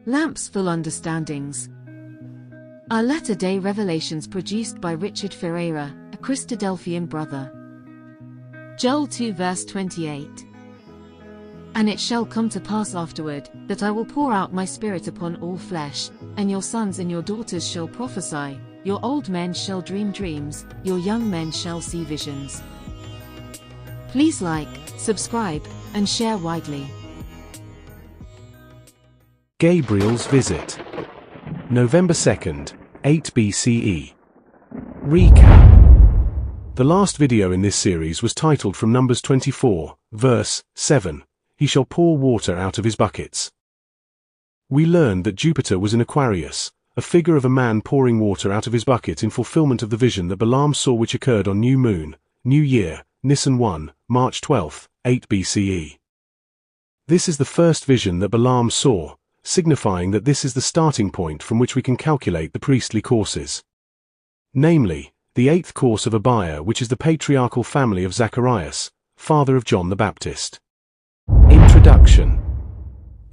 Lamps full understandings. Our latter-day revelations produced by Richard Ferreira, a Christadelphian brother. Joel 2 verse 28. And it shall come to pass afterward, that I will pour out my spirit upon all flesh, and your sons and your daughters shall prophesy, your old men shall dream dreams, your young men shall see visions. Please like, subscribe, and share widely. Gabriel's visit. November 2nd, 8 BCE. Recap. The last video in this series was titled from Numbers 24, verse 7, He shall pour water out of his buckets. We learned that Jupiter was in Aquarius, a figure of a man pouring water out of his bucket in fulfillment of the vision that Balaam saw, which occurred on New Moon, New Year, Nisan 1, March 12, 8 BCE. This is the first vision that Balaam saw, signifying that this is the starting point from which we can calculate the priestly courses. Namely, the 8th course of Abia, which is the patriarchal family of Zacharias, father of John the Baptist. Introduction.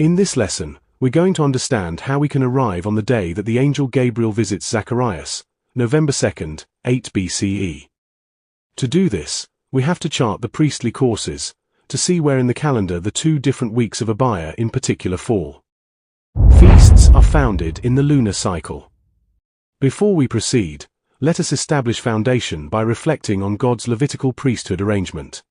In this lesson, we're going to understand how we can arrive on the day that the angel Gabriel visits Zacharias, November 2nd, 8 BCE. To do this, we have to chart the priestly courses, to see where in the calendar the 2 different weeks of Abia in particular fall. Feasts are founded in the lunar cycle. Before we proceed, let us establish foundation by reflecting on God's Levitical priesthood arrangement.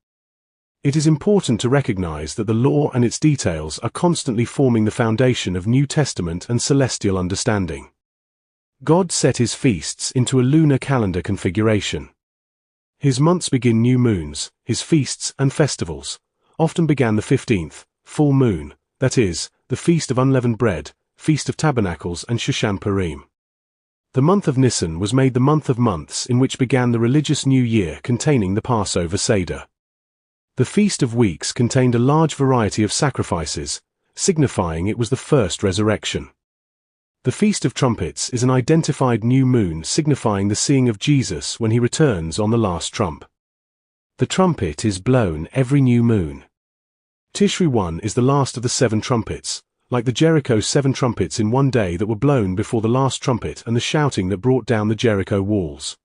It is important to recognize that the law and its details are constantly forming the foundation of New Testament and celestial understanding. God set his feasts into a lunar calendar configuration. His months begin new moons, his feasts and festivals often began the 15th, full moon, that is, the Feast of Unleavened Bread, Feast of Tabernacles and Shushan Purim. The month of Nisan was made the month of months in which began the religious new year containing the Passover Seder. The Feast of Weeks contained a large variety of sacrifices, signifying it was the first resurrection. The Feast of Trumpets is an identified new moon signifying the seeing of Jesus when he returns on the last trump. The trumpet is blown every new moon. Tishri 1 is the last of the 7 trumpets, like the Jericho 7 trumpets in one day that were blown before the last trumpet and the shouting that brought down the Jericho walls.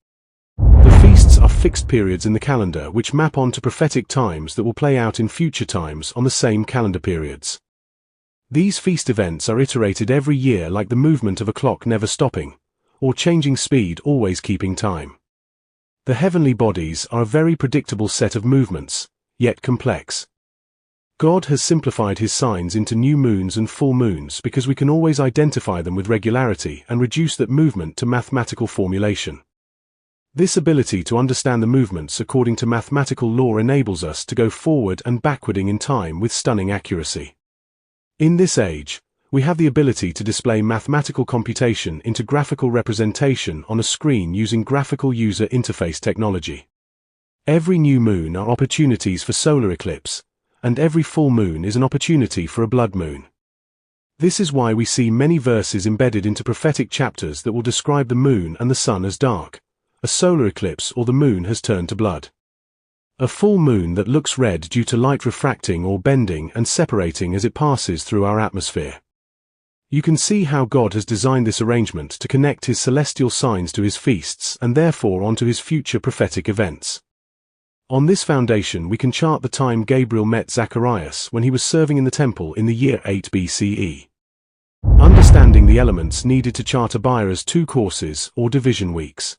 The feasts are fixed periods in the calendar which map on to prophetic times that will play out in future times on the same calendar periods. These feast events are iterated every year like the movement of a clock never stopping, or changing speed always keeping time. The heavenly bodies are a very predictable set of movements, yet complex. God has simplified his signs into new moons and full moons because we can always identify them with regularity and reduce that movement to mathematical formulation. This ability to understand the movements according to mathematical law enables us to go forward and backwarding in time with stunning accuracy. In this age, we have the ability to display mathematical computation into graphical representation on a screen using graphical user interface technology. Every new moon are opportunities for solar eclipse, and every full moon is an opportunity for a blood moon. This is why we see many verses embedded into prophetic chapters that will describe the moon and the sun as dark, a solar eclipse or the moon has turned to blood. A full moon that looks red due to light refracting or bending and separating as it passes through our atmosphere. You can see how God has designed this arrangement to connect his celestial signs to his feasts and therefore onto his future prophetic events. On this foundation we can chart the time Gabriel met Zacharias when he was serving in the temple in the year 8 BCE. Understanding the elements needed to chart Abia's 2 courses or division weeks.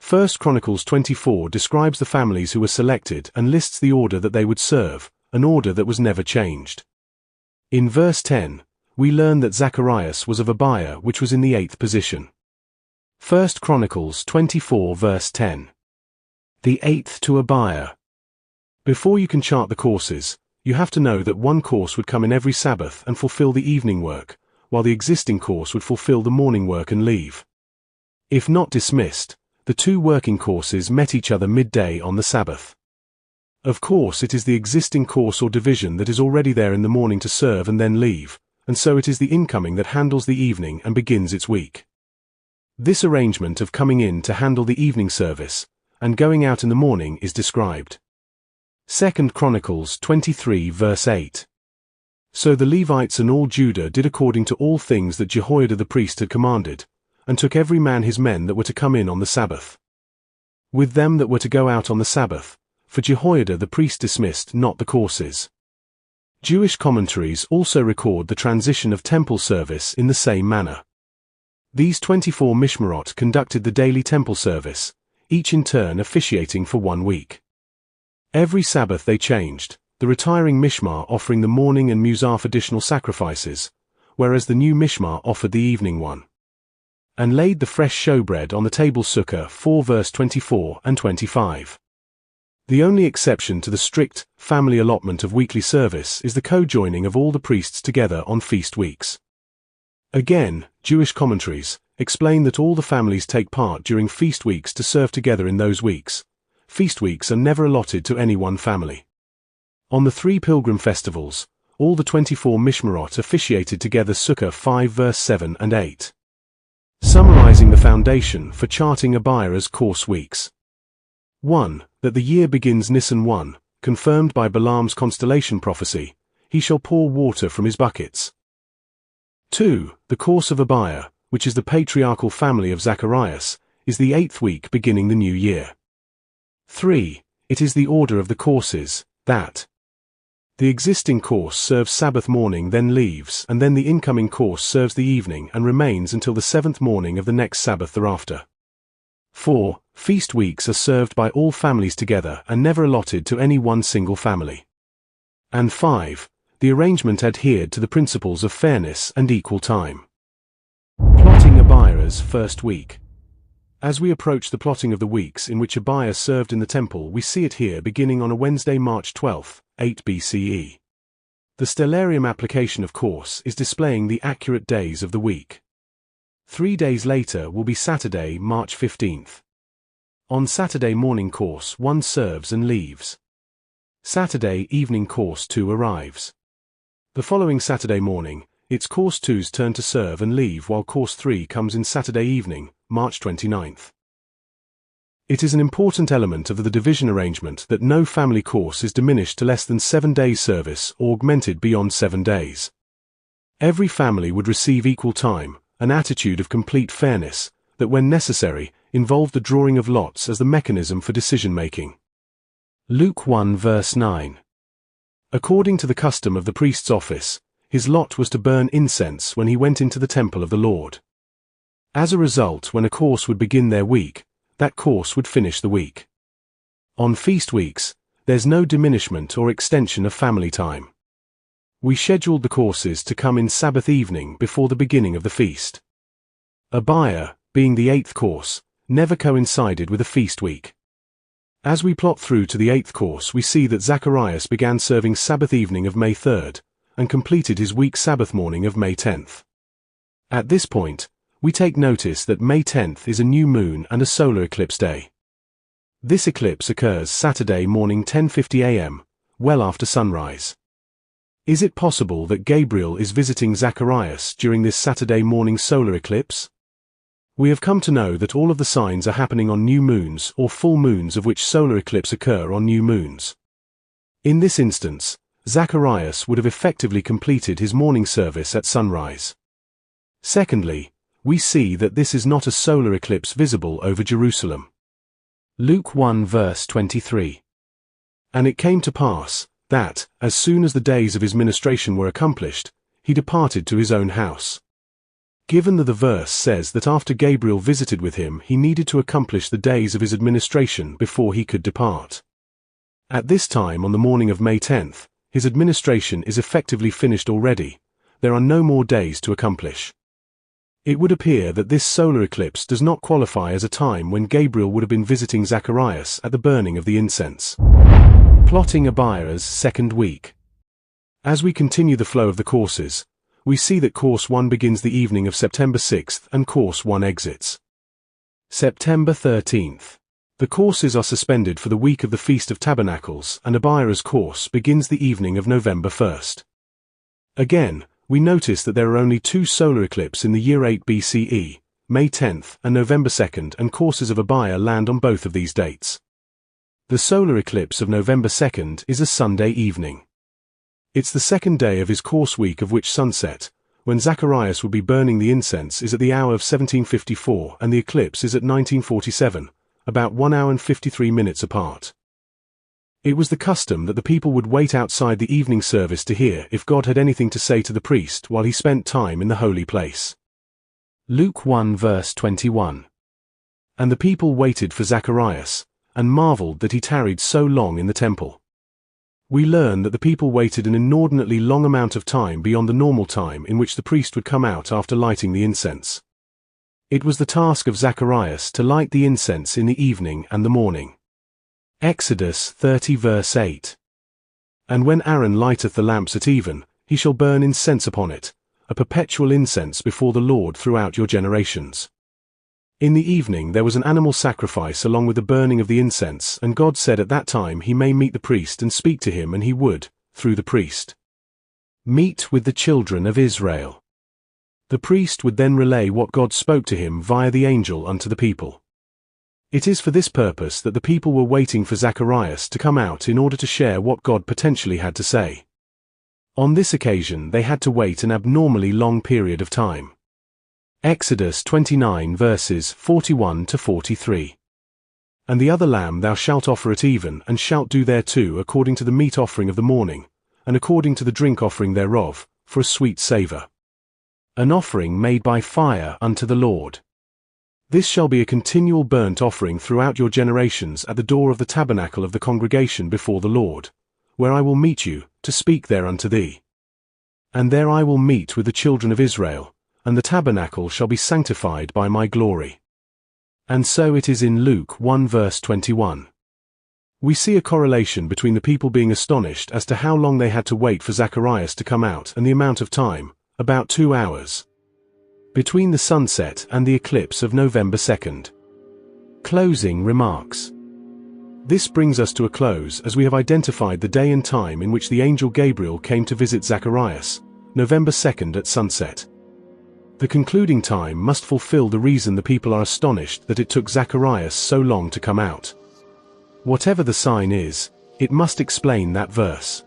1 Chronicles 24 describes the families who were selected and lists the order that they would serve, an order that was never changed. In verse 10, we learn that Zacharias was of Abia, which was in the 8th position. 1 Chronicles 24 verse 10. The 8th to Abia. Before you can chart the courses, you have to know that one course would come in every Sabbath and fulfill the evening work, while the existing course would fulfill the morning work and leave. If not dismissed, the 2 working courses met each other midday on the Sabbath. Of course, it is the existing course or division that is already there in the morning to serve and then leave, and so it is the incoming that handles the evening and begins its week. This arrangement of coming in to handle the evening service and going out in the morning is described. 2 Chronicles 23 verse 8. So the Levites and all Judah did according to all things that Jehoiada the priest had commanded, and took every man his men that were to come in on the Sabbath, with them that were to go out on the Sabbath, for Jehoiada the priest dismissed not the courses. Jewish commentaries also record the transition of temple service in the same manner. These 24 mishmarot conducted the daily temple service, each in turn officiating for 1 week. Every Sabbath they changed, the retiring mishmar offering the morning and musaf additional sacrifices, whereas the new mishmar offered the evening one, and laid the fresh showbread on the table. Sukkah 4 verse 24 and 25. The only exception to the strict, family allotment of weekly service is the co-joining of all the priests together on feast weeks. Again, Jewish commentaries explain that all the families take part during feast weeks to serve together in those weeks. Feast weeks are never allotted to any one family. On the 3 pilgrim festivals, all the 24 mishmarot officiated together. Sukkah 5 verse 7 and 8. Summarizing the foundation for charting Abia's course weeks. 1. That the year begins Nisan 1, confirmed by Balaam's constellation prophecy, he shall pour water from his buckets. 2. The course of Abia, which is the patriarchal family of Zacharias, is the 8th week beginning the new year. 3. It is the order of the courses, that the existing course serves Sabbath morning, then leaves, and then the incoming course serves the evening and remains until the 7th morning of the next Sabbath thereafter. 4. Feast weeks are served by all families together and never allotted to any one single family. And 5. The arrangement adhered to the principles of fairness and equal time. Plotting Abia's first week. As we approach the plotting of the weeks in which Abia served in the temple, we see it here beginning on a Wednesday, March 12, 8 BCE. The stellarium application, of course, is displaying the accurate days of the week. 3 days later will be Saturday, March 15th. On Saturday morning course 1 serves and leaves. Saturday evening course 2 arrives. The following Saturday morning, it's course 2's turn to serve and leave, while course 3 comes in Saturday evening, March 29th. It is an important element of the division arrangement that no family course is diminished to less than 7 days service or augmented beyond 7 days. Every family would receive equal time, an attitude of complete fairness, that when necessary, involved the drawing of lots as the mechanism for decision-making. Luke 1 verse 9. According to the custom of the priest's office, his lot was to burn incense when he went into the temple of the Lord. As a result, when a course would begin their week, that course would finish the week. On feast weeks, there's no diminishment or extension of family time. We scheduled the courses to come in Sabbath evening before the beginning of the feast. Abia, being the 8th course, never coincided with a feast week. As we plot through to the 8th course, we see that Zacharias began serving Sabbath evening of May 3rd, and completed his week Sabbath morning of May 10th. At this point, we take notice that May 10th is a new moon and a solar eclipse day. This eclipse occurs Saturday morning 10:50 a.m., well after sunrise. Is it possible that Gabriel is visiting Zacharias during this Saturday morning solar eclipse? We have come to know that all of the signs are happening on new moons or full moons, of which solar eclipse occur on new moons. In this instance, Zacharias would have effectively completed his morning service at sunrise. Secondly, we see that this is not a solar eclipse visible over Jerusalem. Luke 1 verse 23. And it came to pass, that, as soon as the days of his ministration were accomplished, he departed to his own house. Given that the verse says that after Gabriel visited with him, he needed to accomplish the days of his administration before he could depart. At this time on the morning of May 10th, his administration is effectively finished already. There are no more days to accomplish. It would appear that this solar eclipse does not qualify as a time when Gabriel would have been visiting Zacharias at the burning of the incense. Plotting Abia's second week. As we continue the flow of the courses, we see that course 1 begins the evening of September 6th and course 1 exits September 13th. The courses are suspended for the week of the Feast of Tabernacles, and Abia's course begins the evening of November 1st. Again, we notice that there are only 2 solar eclipses in the year 8 BCE, May 10th and November 2nd, and courses of Abia land on both of these dates. The solar eclipse of November 2nd is a Sunday evening. It's the second day of his course week, of which sunset, when Zacharias would be burning the incense, is at the hour of 1754 and the eclipse is at 1947, about 1 hour and 53 minutes apart. It was the custom that the people would wait outside the evening service to hear if God had anything to say to the priest while he spent time in the holy place. Luke 1 verse 21. And the people waited for Zacharias, and marveled that he tarried so long in the temple. We learn that the people waited an inordinately long amount of time beyond the normal time in which the priest would come out after lighting the incense. It was the task of Zacharias to light the incense in the evening and the morning. Exodus 30 verse 8. And when Aaron lighteth the lamps at even, he shall burn incense upon it, a perpetual incense before the Lord throughout your generations. In the evening there was an animal sacrifice along with the burning of the incense, and God said at that time he may meet the priest and speak to him, and he would, through the priest, meet with the children of Israel. The priest would then relay what God spoke to him via the angel unto the people. It is for this purpose that the people were waiting for Zacharias to come out in order to share what God potentially had to say. On this occasion they had to wait an abnormally long period of time. Exodus 29 verses 41 to 43. And the other lamb thou shalt offer at even, and shalt do thereto according to the meat offering of the morning, and according to the drink offering thereof, for a sweet savour. An offering made by fire unto the Lord. This shall be a continual burnt offering throughout your generations at the door of the tabernacle of the congregation before the Lord, where I will meet you, to speak there unto thee. And there I will meet with the children of Israel, and the tabernacle shall be sanctified by my glory. And so it is in Luke 1 verse 21. We see a correlation between the people being astonished as to how long they had to wait for Zacharias to come out and the amount of time, about 2 hours, between the sunset and the eclipse of November 2nd. Closing remarks. This brings us to a close as we have identified the day and time in which the angel Gabriel came to visit Zacharias, November 2nd at sunset. The concluding time must fulfill the reason the people are astonished that it took Zacharias so long to come out. Whatever the sign is, it must explain that verse.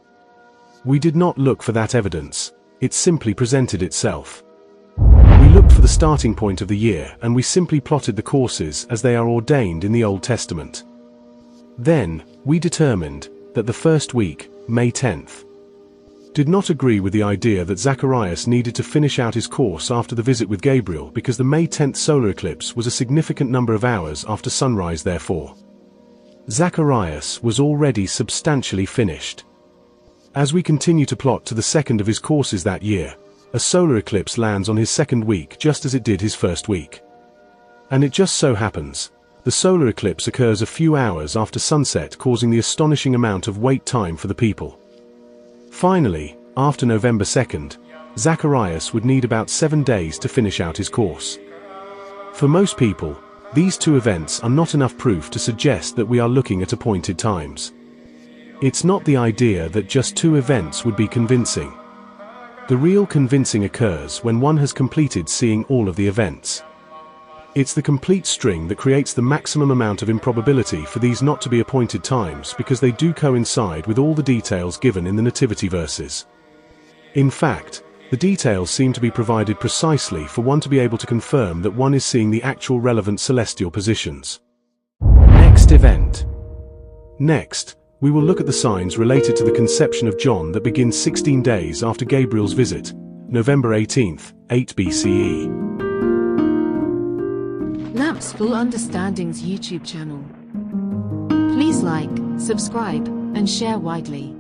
We did not look for that evidence, it simply presented itself. We looked for the starting point of the year, and we simply plotted the courses as they are ordained in the Old Testament. Then, we determined that the first week, May 10th, did not agree with the idea that Zacharias needed to finish out his course after the visit with Gabriel, because the May 10th solar eclipse was a significant number of hours after sunrise. Therefore, Zacharias was already substantially finished. As we continue to plot to the second of his courses that year, a solar eclipse lands on his second week just as it did his first week. And it just so happens, the solar eclipse occurs a few hours after sunset, causing the astonishing amount of wait time for the people. Finally, after November 2nd, Zacharias would need about 7 days to finish out his course. For most people, these two events are not enough proof to suggest that we are looking at appointed times. It's not the idea that just 2 events would be convincing. The real convincing occurs when one has completed seeing all of the events. It's the complete string that creates the maximum amount of improbability for these not to be appointed times, because they do coincide with all the details given in the Nativity verses. In fact, the details seem to be provided precisely for one to be able to confirm that one is seeing the actual relevant celestial positions. Next event. Next, we will look at the signs related to the conception of John that begin 16 days after Gabriel's visit, November 18th, 8 BCE. Lamps Full Understanding's YouTube channel. Please like, subscribe, and share widely.